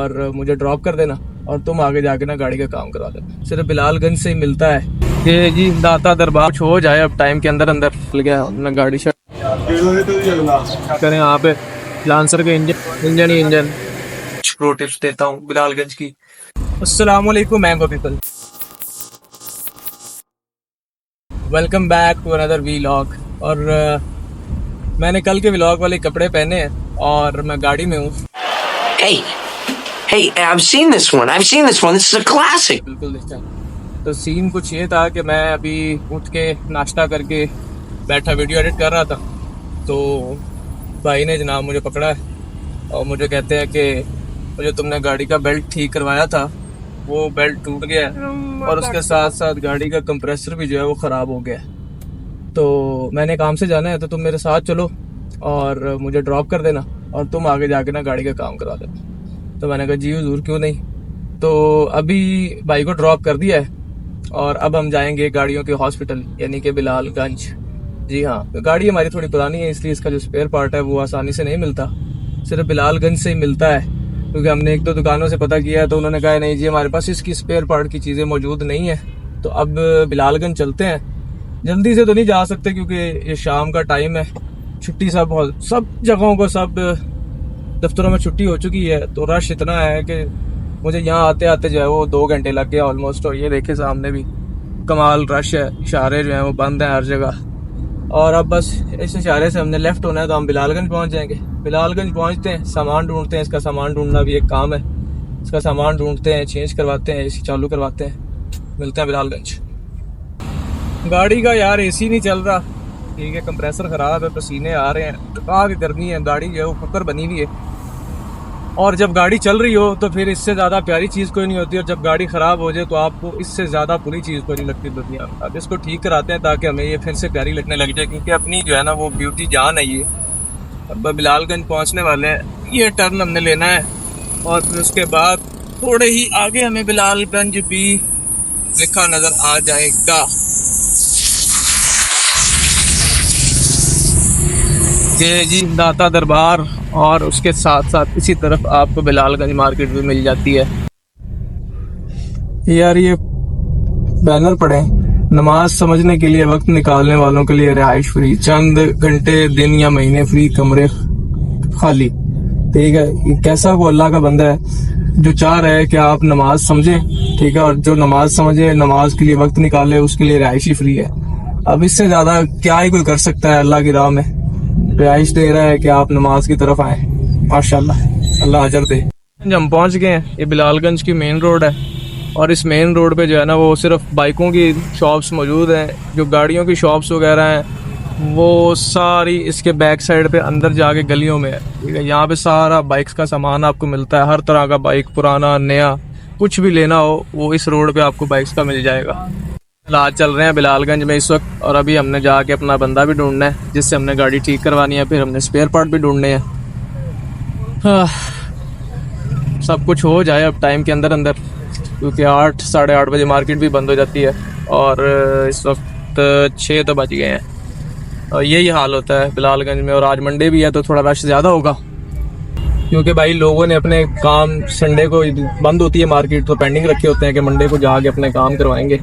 और मुझे ड्रॉप कर देना और तुम आगे जाके ना गाड़ी का काम करा देना। सिर्फ बिलालगंज से ही मिलता है। ये जी दाता दरबार कुछ हो जाए अब टाइम के अंदर अंदर मिल गया अपना गाड़ी शट करें यहाँ पे लांसर के इंजन ही इंजन। प्रो टिप्स देता हूँ बिलालगंज की। अस्सलाम वालेकुम mango people, welcome back to another vlog. और मैंने कल के व्लॉग वाले कपड़े पहने हैं और मैं गाड़ी में हूँ। Hey, I've seen this one. This is a classic. बिल्कुल देखा। तो सीन कुछ ये था कि मैं अभी उठ के नाश्ता करके बैठा वीडियो एडिट कर रहा था, तो भाई ने जनाब मुझे पकड़ा है और मुझे कहते हैं कि मुझे तुमने गाड़ी का बेल्ट ठीक करवाया था, वो बेल्ट टूट गया है और उसके साथ साथ गाड़ी का कंप्रेसर भी जो है वो ख़राब हो गया है। तो मैंने काम से जाना है तो तुम मेरे साथ चलो और मुझे ड्रॉप कर देना और तुम आगे जाके ना गाड़ी का काम करा देना। तो मैंने कहा जी हुजूर क्यों नहीं। तो अभी भाई को ड्रॉप कर दिया है और अब हम जाएंगे गाड़ियों के हॉस्पिटल यानी कि बिलालगंज। जी हाँ, तो गाड़ी हमारी थोड़ी पुरानी है इसलिए इसका जो स्पेयर पार्ट है वो आसानी से नहीं मिलता, सिर्फ बिलालगंज से ही मिलता है। क्योंकि हमने एक दो दुकानों से पता किया है तो उन्होंने कहा नहीं जी हमारे पास इसकी स्पेयर पार्ट की चीज़ें मौजूद नहीं है। तो अब बिलालगंज चलते हैं। जल्दी से तो नहीं जा सकते क्योंकि ये शाम का टाइम है, छुट्टी सब जगहों को सब दफ्तरों में छुट्टी हो चुकी है। तो रश इतना है कि मुझे यहाँ आते आते जो है वो 2 घंटे लग गया ऑलमोस्ट। और ये देखे सामने भी कमाल रश है, इशारे जो हैं वो बंद हैं हर जगह। और अब बस इस इशारे से हमने लेफ़्ट होना है तो हम बिलालगंज पहुँच जाएंगे। बिलालगंज पहुँचते हैं, सामान ढूंढते हैं, इसका सामान ढूंढना भी एक काम है। इसका सामान ढूंढते हैं, चेंज करवाते हैं, एसी चालू करवाते हैं, मिलते हैं बिलालगंज। गाड़ी का यार एसी नहीं चल रहा, ठीक है, कंप्रेसर ख़राब है, पसीने आ रहे हैं, आग गर्मी है, गाड़ी जो है वो फकर बनी हुई है। और जब गाड़ी चल रही हो तो फिर इससे ज़्यादा प्यारी चीज़ कोई नहीं होती, और जब गाड़ी ख़राब हो जाए तो आपको इससे ज़्यादा बुरी चीज़ कोई नहीं लगती दुनिया में। अब इसको ठीक कराते हैं ताकि हमें ये फिर से प्यारी लगने लग जाए, क्योंकि अपनी जो है ना वो ब्यूटी जान है ये। अब बिलालगंज पहुंचने वाले हैं, ये टर्न हमने लेना है और फिर उसके बाद थोड़े ही आगे हमें बिलालगंज भी लिखा नज़र आ जाएगा। ये जी दाता दरबार और उसके साथ साथ इसी तरफ आपको बिलालगंज मार्केट भी मिल जाती है। यार ये बैनर पड़े नमाज समझने के लिए, वक्त निकालने वालों के लिए रिहाइश फ्री, चंद घंटे दिन या महीने फ्री, कमरे खाली। ठीक है, ये कैसा वो अल्लाह का बंदा है जो चाह रहा है कि आप नमाज समझें, ठीक है, और जो नमाज समझे, नमाज के लिए वक्त निकाले, उसके लिए रिहाइश ही फ्री है। अब इससे ज्यादा क्या ही कोई कर सकता है। अल्लाह की राह में रिहाइश दे रहा है कि आप नमाज की तरफ आए, माशाल्लाह, अल्लाह अजर दे। हम पहुंच गए हैं, ये बिलालगंज की मेन रोड है और इस मेन रोड पे जो है ना वो सिर्फ बाइकों की शॉप्स मौजूद हैं। जो गाड़ियों की शॉप्स वगैरह हैं वो सारी इसके बैक साइड पे अंदर जाके गलियों में है। ठीक है, यहाँ पे सारा बाइक्स का सामान आपको मिलता है, हर तरह का बाइक, पुराना नया, कुछ भी लेना हो वो इस रोड पे आपको बाइक्स का मिल जाएगा। आज चल रहे हैं बिलालगंज में इस वक्त, और अभी हमने जाके अपना बंदा भी ढूंढना है जिससे हमने गाड़ी ठीक करवानी है, फिर हमने स्पेयर पार्ट भी ढूंढने हैं। सब कुछ हो जाए अब टाइम के अंदर अंदर, क्योंकि 8 साढ़े 8 बजे मार्केट भी बंद हो जाती है और इस वक्त 6 तो बज गए हैं। और यही हाल होता है बिलालगंज में। और आज मंडे भी है तो थोड़ा रश ज़्यादा होगा, क्योंकि भाई लोगों ने अपने काम, संडे को बंद होती है मार्केट, तो पेंडिंग रखे होते हैं कि मंडे को जाके अपने काम करवाएंगे।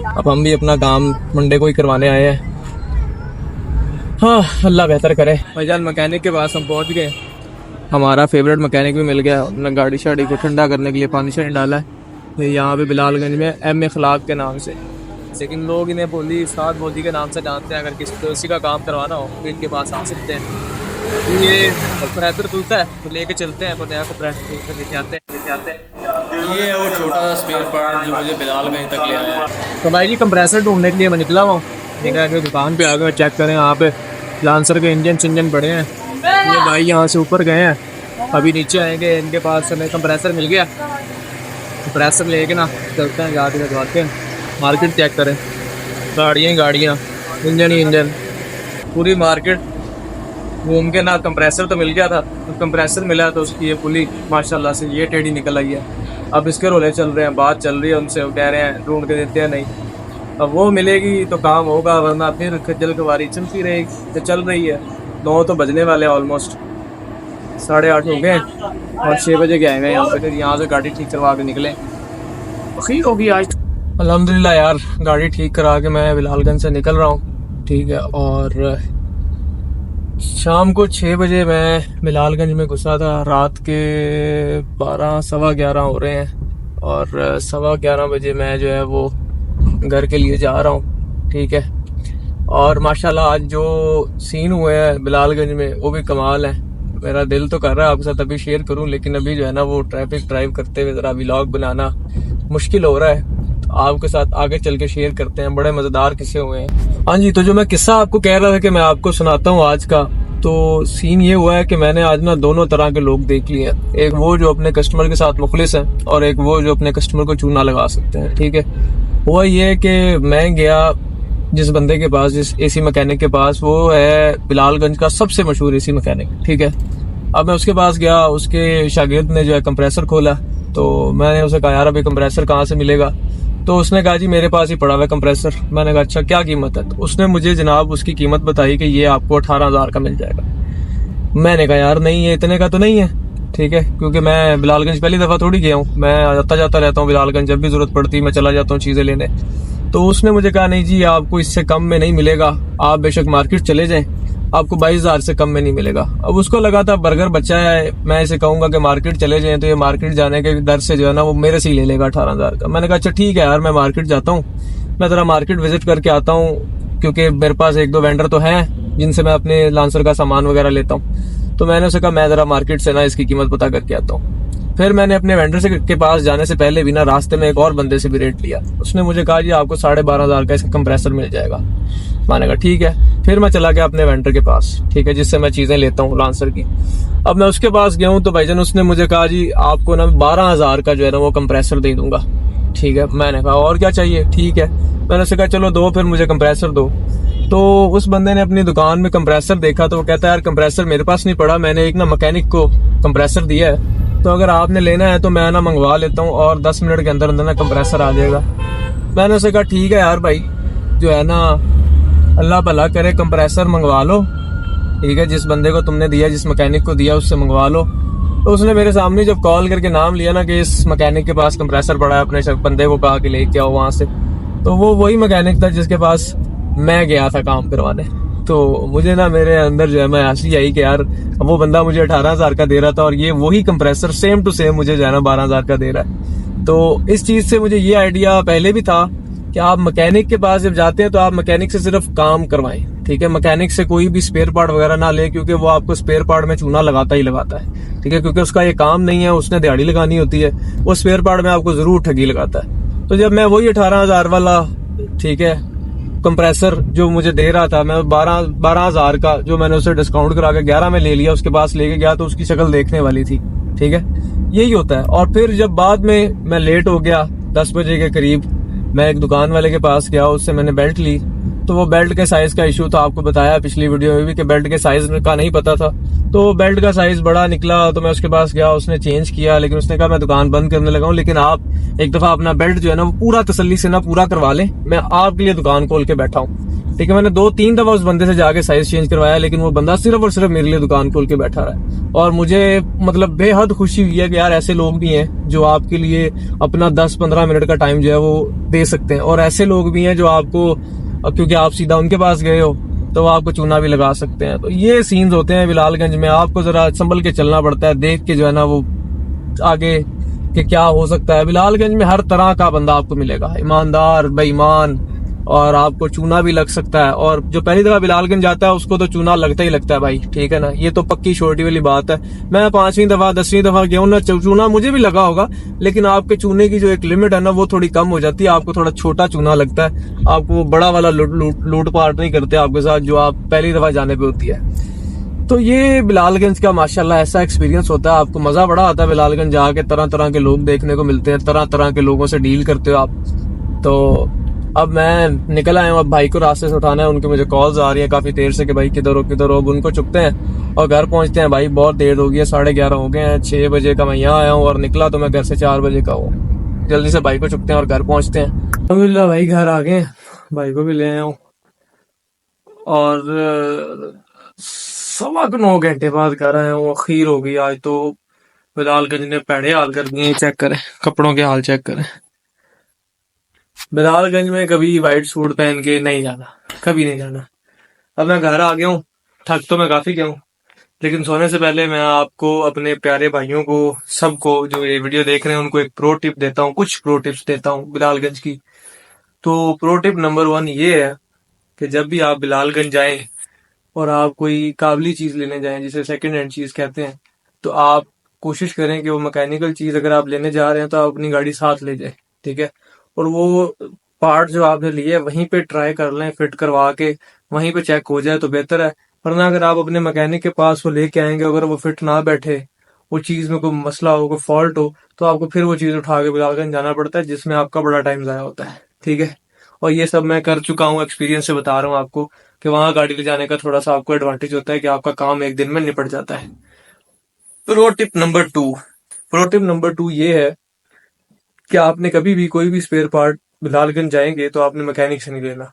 अब हम भी अपना काम मंडे को ही करवाने आए हैं। हाँ, अल्लाह बेहतर करे। भाईजान मैकेनिक के पास हम पहुंच गए, हमारा फेवरेट मैकेनिक भी मिल गया। उन्होंने गाड़ी शाड़ी को ठंडा करने के लिए पानी शानी डाला है यहाँ पे बिलालगंज में, एम अखलाक के नाम से। लेकिन लोग इन्हें बोली साथ बोली के नाम से जानते हैं। अगर किसी को इसी का काम करवाना हो तो इनके पास आ सकते हैं। ये कंप्रेसर टूटता है तो लेके चलते हैं, तो नया कंप्रेसर लेके आते हैं। ये है वो छोटा सा स्पेयर पार्ट जो मुझे बिलालगंज तक ले आया है। तो भाई जी कंप्रेसर ढूंढने के लिए मैं निकला हुआ, देखा कि दुकान पे आ गए, चेक करें यहाँ पे लांसर के इंजन पड़े हैं। ये भाई यहाँ से ऊपर गए हैं, अभी नीचे आएंगे, इनके पास हमें कंप्रेसर मिल गया। कंप्रेसर लेके ना चलते हैं, जाके लगवाते हैं, मार्केट चेक करें, गाड़ियाँ, इंजन ही इंजन, पूरी मार्केट घूम के ना। कंप्रेसर तो मिल गया था, तो कंप्रेसर मिला तो उसकी ये पुली माशाल्लाह से ये टेढ़ी निकल आई है। अब इसके रोले चल रहे हैं, बात चल रही है उनसे, वो कह रहे हैं ढूंढ के देते हैं, नहीं अब वो मिलेगी तो काम होगा, वरना फिर खज्जल खुआरी चलती रहेगी। तो चल रही है, 9 तो बजने वाले हैं ऑलमोस्ट। 8:30 हो गए और 6 बजे के आए हैं यहाँ पे, फिर यहाँ से गाड़ी ठीक करवा के निकले। ठीक होगी आज अल्हम्दुलिल्लाह यार, गाड़ी ठीक करा के मैं बिलालगंज से निकल रहा हूँ। ठीक है, और शाम को 6 बजे मैं बिलालगंज में घुसा था। रात के 12 सवा 11 हो रहे हैं और सवा 11 बजे मैं जो है वो घर के लिए जा रहा हूँ। ठीक है, और माशाल्लाह आज जो सीन हुए हैं बिलालगंज में वो भी कमाल है। मेरा दिल तो कर रहा है आपके साथ अभी शेयर करूं, लेकिन अभी जो है ना वो ट्रैफिक ड्राइव करते हुए ज़रा व्लॉग बनाना मुश्किल हो रहा है। तो आपके साथ आगे चल के शेयर करते हैं, बड़े मज़ेदार किस्से हुए हैं। हाँ जी, तो जो मैं किस्सा आपको कह रहा था कि मैं आपको सुनाता हूँ आज का, तो सीन ये हुआ है कि मैंने आज ना दोनों तरह के लोग देख लिए हैं। एक वो जो अपने कस्टमर के साथ मुखलिस हैं और एक वो जो अपने कस्टमर को चूना लगा सकते हैं। ठीक है, हुआ ये कि मैं गया जिस बंदे के पास, जिस एसी मैकेनिक के पास, वो है बिलालगंज का सबसे मशहूर एसी मैकेनिक। ठीक है, अब मैं उसके पास गया, उसके शागिर्द ने जो है कंप्रेसर खोला, तो मैंने उसे कहा यार अभी कंप्रेसर कहाँ से मिलेगा? तो उसने कहा जी मेरे पास ही पड़ा हुआ है कंप्रेसर। मैंने कहा अच्छा क्या कीमत है? तो उसने मुझे जनाब उसकी कीमत बताई कि ये आपको 18,000 का मिल जाएगा। मैंने कहा यार नहीं, ये इतने का तो नहीं है। ठीक है, क्योंकि मैं बिलालगंज पहली दफ़ा थोड़ी गया हूँ, मैं आता जाता रहता हूँ बिलालगंज, जब भी ज़रूरत पड़ती है मैं चला जाता हूँ चीज़ें लेने। तो उसने मुझे कहा नहीं जी आपको इससे कम में नहीं मिलेगा, आप बेशक मार्केट चले जाएं, आपको 22,000 से कम में नहीं मिलेगा। अब उसको लगा था बर्गर बच्चा है, मैं इसे कहूंगा कि मार्केट चले जाएं तो ये मार्केट जाने के डर से जो है ना वो मेरे से ही ले लेगा 18,000 का। मैंने कहा अच्छा ठीक है यार, मैं मार्केट जाता हूँ, मैं ज़रा मार्केट विजिट करके आता हूँ, क्योंकि मेरे पास एक दो वेंडर तो हैं जिनसे मैं अपने लांसर का सामान वगैरह लेता हूँ। तो मैंने उसे कहा मैं ज़रा मार्केट से ना इसकी कीमत पता करके आता हूँ। फिर मैंने अपने वेंडर से के पास जाने से पहले भी ना रास्ते में एक और बंदे से भी रेट लिया। उसने मुझे कहा जी आपको 12,500 का इसका कंप्रेसर मिल जाएगा। मैंने कहा ठीक है। फिर मैं चला गया अपने वेंडर के पास, ठीक है, जिससे मैं चीज़ें लेता हूँ लांसर की। अब मैं उसके पास गया हूँ तो भाईजान उसने मुझे कहा जी आपको ना 12,000 का जो है ना वो कंप्रेसर दे दूंगा। ठीक है, मैंने कहा और क्या चाहिए? ठीक है, मैंने उससे कहा चलो दो, फिर मुझे कंप्रेसर दो। तो उस बंदे ने अपनी दुकान में कंप्रेसर देखा तो वो कहता है यार कंप्रेसर मेरे पास नहीं पड़ा, मैंने एक ना मैकेनिक को कंप्रेसर दिया है, तो अगर आपने लेना है तो मैं ना मंगवा लेता हूँ और 10 मिनट के अंदर अंदर ना कंप्रेसर आ जाएगा। मैंने उसे कहा ठीक है यार भाई, जो है ना अल्लाह भला करे, कंप्रेसर मंगवा लो। ठीक है, जिस बंदे को तुमने दिया, जिस मैकेनिक को दिया, उससे मंगवा लो। तो उसने मेरे सामने जब कॉल करके नाम लिया ना कि इस मैकेनिक के पास कंप्रेसर पड़ा है, अपने बंदे को कहा कि लेके आओ वहाँ से, तो वो वही मैकेनिक था जिसके पास मैं गया था काम करवाने। तो मुझे ना मेरे अंदर जो है मैं हंसी आई कि यार वो बंदा मुझे 18,000 का दे रहा था और ये वही कंप्रेसर सेम टू सेम मुझे जो है ना 12,000 का दे रहा है। तो इस चीज से मुझे ये आइडिया पहले भी था कि आप मैकेनिक के पास जब जाते हैं तो आप मैकेनिक से सिर्फ काम करवाएं। ठीक है, मैकेनिक से कोई भी स्पेयर पार्ट वगैरह ना ले, क्योंकि वो आपको स्पेयर पार्ट में चूना लगाता ही लगाता है। ठीक है, क्योंकि उसका ये काम नहीं है, उसने दिहाड़ी लगानी होती है, वो स्पेयर पार्ट में आपको जरूर ठगी लगाता है। तो जब मैं वही 18,000 वाला, ठीक है, कंप्रेसर जो मुझे दे रहा था, मैं 12,000 का जो मैंने उसे डिस्काउंट करा के 11 में ले लिया, उसके पास लेके गया तो उसकी शक्ल देखने वाली थी। ठीक है, यही होता है। और फिर जब बाद में मैं लेट हो गया 10 बजे के करीब, मैं एक दुकान वाले के पास गया, उससे मैंने बेल्ट ली, तो वो बेल्ट के साइज का इशू था, आपको बताया पिछली वीडियो में भी कि बेल्ट के साइज का नहीं पता था, तो बेल्ट का साइज बड़ा निकला। तो मैं उसके पास गया, उसने चेंज किया, लेकिन उसने कहा मैं दुकान बंद करने लगा हूँ, लेकिन आप एक दफा अपना बेल्ट जो है ना वो पूरा तसल्ली से ना पूरा करवा लें, मैं आपके लिए दुकान खोल के बैठा हूँ। ठीक है, मैंने 2-3 दफा उस बंदे से जाके साइज चेंज करवाया, लेकिन वो बंदा सिर्फ और सिर्फ मेरे लिए दुकान खोल के बैठा रहा है। और मुझे मतलब बेहद खुशी हुई है कि यार ऐसे लोग भी हैं जो आपके लिए अपना 10-15 मिनट का टाइम जो है वो दे सकते हैं, और ऐसे लोग भी हैं जो आपको, क्योंकि आप सीधा उनके पास गए हो, तो वो आपको चूना भी लगा सकते हैं। तो ये सीन्स होते हैं बिलालगंज में, आपको जरा संभल के चलना पड़ता है, देख के जो है ना वो आगे कि क्या हो सकता है। बिलालगंज में हर तरह का बंदा आपको मिलेगा, ईमानदार, बेईमान, और आपको चूना भी लग सकता है। और जो पहली दफा बिलालगंज जाता है उसको तो चूना लगता ही लगता है भाई, ठीक है ना, ये तो पक्की छोटी वाली बात है। मैं 5वीं दफा 10वीं दफा गया हूँ ना, चूना मुझे भी लगा होगा, लेकिन आपके चूने की जो एक लिमिट है ना वो थोड़ी कम हो जाती है, आपको थोड़ा छोटा चूना लगता है, आपको बड़ा वाला लूट पाट नहीं करते आपके साथ जो आप पहली दफा जाने पे होती है। तो ये बिलालगंज का माशाल्लाह ऐसा एक्सपीरियंस होता है, आपको मजा बड़ा आता है बिलालगंज जाके, तरह तरह के लोग देखने को मिलते हैं, तरह तरह के लोगों से डील करते हो आप। तो अब मैं निकल आया हूँ, अब भाई को रास्ते से उठाना है, उनकी मुझे कॉल्स आ रही है काफी देर से कि भाई किधर हो, अब उनको चुकते हैं और घर पहुंचते हैं। भाई बहुत देर हो गई है, 11:30 हो गए हैं, 6 बजे का मैं यहाँ आया हूँ और निकला तो मैं घर से 4 बजे का हूँ। जल्दी से भाई को चुकते हैं और घर पहुंचते हैं। अल्हम्दुलिल्लाह भाई घर आ गए, भाई को भी ले आया हूँ और 9.25 बाद कर रहे हैं, वो अखीर हो गई आज तो। बिलालगंज ने पैड़े हाल कर दिए, चेक करें कपड़ों के हाल, चेक करें। बिलालगंज में कभी वाइट सूट पहन के नहीं जाना, कभी नहीं जाना। अब मैं घर आ गया हूँ, थक तो मैं काफी गया हूँ, लेकिन सोने से पहले मैं आपको, अपने प्यारे भाइयों को, सबको जो ये वीडियो देख रहे हैं उनको एक प्रो टिप देता हूँ, कुछ प्रो टिप्स देता हूँ बिलालगंज की। तो प्रो टिप नंबर 1 ये है कि जब भी आप बिलालगंज जाएं और आप कोई काबली चीज लेने जाएं, जिसे सेकंड हैंड चीज कहते हैं, तो आप कोशिश करें कि वो मैकेनिकल चीज अगर आप लेने जा रहे हैं तो आप अपनी गाड़ी साथ ले जाए, ठीक है। और वो पार्ट जो आपने लिए वहीं पे ट्राई कर लें, फिट करवा के वहीं पे चेक हो जाए तो बेहतर है। वरना अगर आप अपने मैकेनिक के पास वो लेके आएंगे, अगर वो फिट ना बैठे, वो चीज में कोई मसला हो, कोई फॉल्ट हो, तो आपको फिर वो चीज उठा के बिलालगंज जाना पड़ता है, जिसमें आपका बड़ा टाइम जाया होता है, ठीक है। और ये सब मैं कर चुका हूँ, एक्सपीरियंस से बता रहा हूँ आपको कि वहां गाड़ी ले जाने का थोड़ा सा आपको एडवांटेज होता है कि आपका काम एक दिन में निपट जाता है। प्रो टिप नंबर 2 ये है कि आपने कभी भी कोई भी स्पेयर पार्ट, बिलालगंज जाएंगे तो आपने मैकेनिक से नहीं लेना,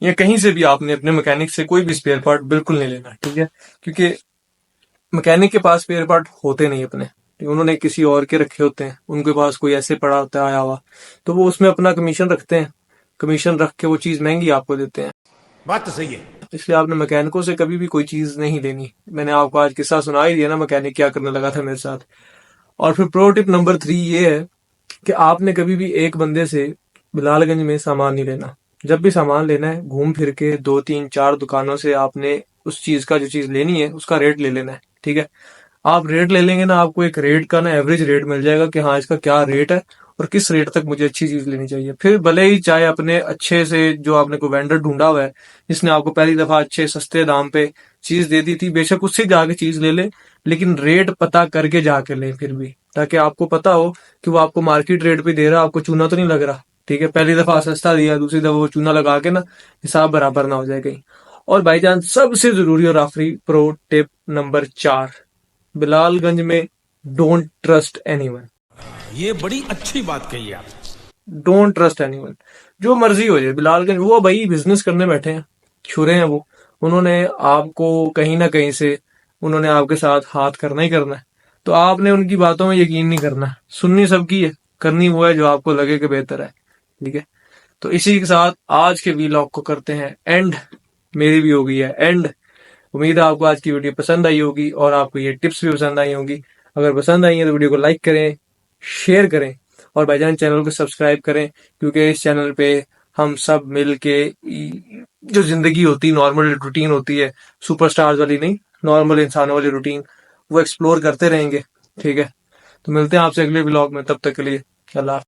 या कहीं से भी आपने अपने मैकेनिक से कोई भी स्पेयर पार्ट बिल्कुल नहीं लेना, ठीक है। क्योंकि मैकेनिक के पास स्पेयर पार्ट होते नहीं अपने, उन्होंने किसी और के रखे होते हैं, उनके पास कोई ऐसे पड़ा होता है आया हुआ, तो वो उसमें अपना कमीशन रखते हैं, कमीशन रख के वो चीज महंगी आपको देते हैं। बात तो सही है। इसलिए आपने मैकेनिकों से कभी भी कोई चीज नहीं लेनी। मैंने आपको आज किस्सा सुना ही दिया ना, मैकेनिक क्या करने लगा था मेरे साथ। और फिर प्रो टिप नंबर 3 ये है कि आपने कभी भी एक बंदे से बिलालगंज में सामान नहीं लेना। जब भी सामान लेना है, घूम फिर के 2 3 4 दुकानों से आपने उस चीज का, जो चीज लेनी है उसका रेट ले लेना है, ठीक है। आप रेट ले लेंगे ना, आपको एक रेट का ना एवरेज रेट मिल जाएगा कि हाँ इसका क्या रेट है और किस रेट तक मुझे अच्छी चीज लेनी चाहिए। फिर भले ही चाहे अपने अच्छे से, जो आपने को वेंडर ढूंढा हुआ है जिसने आपको पहली दफा अच्छे सस्ते दाम पे चीज दे दी थी, बेशक उससे जाके चीज ले ले, लेकिन रेट पता करके जाके लें फिर भी, ताकि आपको पता हो कि वो आपको मार्केट रेट पे दे रहा, आपको चूना तो नहीं लग रहा, ठीक है। पहली दफा सस्ता दिया, दूसरी दफा वो चूना लगा के ना हिसाब बराबर ना हो जाए कहीं। और भाईजान सबसे जरूरी और आखिरी प्रो टिप नंबर 4, बिलालगंज में डोंट ट्रस्ट एनीवन। ये बड़ी अच्छी बात कही आप। डोंट ट्रस्ट एनीवन, जो मर्जी हो जाए। बिलालगंज वो भाई बिजनेस करने बैठे हैं, छुरे हैं वो, उन्होंने आपको कहीं ना कहीं से, उन्होंने आपके साथ हाथ करना ही करना है। तो आपने उनकी बातों में यकीन नहीं करना, सुननी सबकी है, करनी वो है जो आपको लगे कि बेहतर है, ठीक है। तो इसी के साथ आज के वीलॉग को करते हैं एंड। मेरी भी हो गई है एंड। उम्मीद है आपको आज की वीडियो पसंद आई होगी और आपको ये टिप्स भी पसंद आई होंगी। अगर पसंद आई है तो वीडियो को लाइक करें, शेयर करें और भाईजान चैनल को सब्सक्राइब करें, क्योंकि इस चैनल पे हम सब मिल के जो जिंदगी होती है, नॉर्मल रूटीन होती है, सुपरस्टार्स वाली नहीं, नॉर्मल इंसानों वाली रूटीन, वो एक्सप्लोर करते रहेंगे, ठीक है। तो मिलते हैं आपसे अगले व्लॉग में, तब तक के लिए अल्लाह।